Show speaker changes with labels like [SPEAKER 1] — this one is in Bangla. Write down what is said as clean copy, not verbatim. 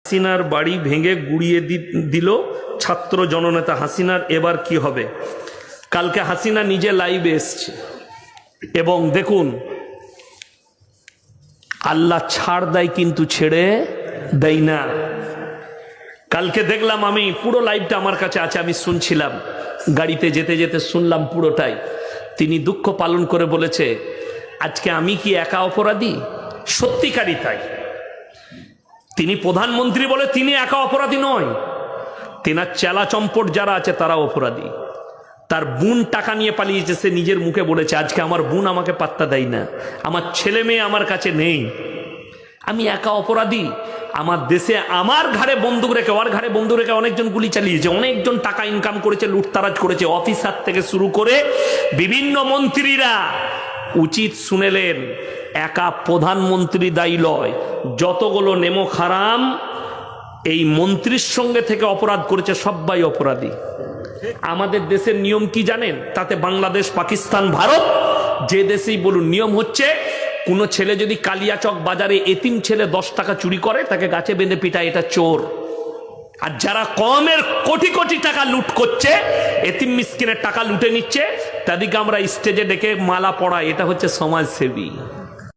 [SPEAKER 1] হাসিনার বাড়ি ভেঙে গুড়িয়ে দিল ছাত্র জননেতা হাসিনার, এবার কি হবে? কালকে হাসিনা নিজে লাইভে এসছে এবং দেখুন আল্লাহ ছাড় দেয় কিন্তু ছেড়ে দেয় না। কালকে দেখলাম, আমি পুরো লাইভটা আমার কাছে আছে, আমি শুনছিলাম, গাড়িতে যেতে যেতে শুনলাম পুরোটাই। তিনি দুঃখ পালন করে বলেছে, আজকে আমি কি একা অপরাধী? সত্যিকারই তাই। তিনি প্রধানমন্ত্রী বলে তিনি একা অপরাধী নয়, তেনার চেলা চম্পট যারা আছে তারা অপরাধী। তার বোন টাকা নিয়ে পালিয়েছে, সে নিজের মুখে বলেছে আজকে আমার বোন আমাকে পাত্তা দেয় না, আমার ছেলে মেয়ে আমার কাছে নেই, আমি একা অপরাধী। আমার দেশে আমার ঘাড়ে বন্দুক রেখে, ওর ঘাড়ে বন্দুক রেখে অনেকজন গুলি চালিয়েছে, অনেকজন টাকা ইনকাম করেছে, লুটতারাজ করেছে, অফিসার থেকে শুরু করে বিভিন্ন মন্ত্রীরা। উচিত শুনেলেন, একা প্রধানমন্ত্রী দায়ী লয়, যতগুলো নেমো খারাম এই মন্ত্রীর সঙ্গে থেকে অপরাধ করেছে সবাই অপরাধী। আমাদের দেশের নিয়ম কি জানেন? তাতে বাংলাদেশ, পাকিস্তান, ভারত যে দেশেই বলুন, নিয়ম হচ্ছে কোন ছেলে যদি কালিয়াচক বাজারে এতিম ছেলে 10 টাকা চুরি করে তাকে গাছে বেঁধে পিটায়, এটা চোর। আর যারা কমের কোটি কোটি টাকা লুট করছে, এতিম মিসকিনের টাকা লুটে নিচ্ছে, তাদেরকে আমরা স্টেজে ডেকে মালা পড়াই, এটা হচ্ছে সমাজসেবী।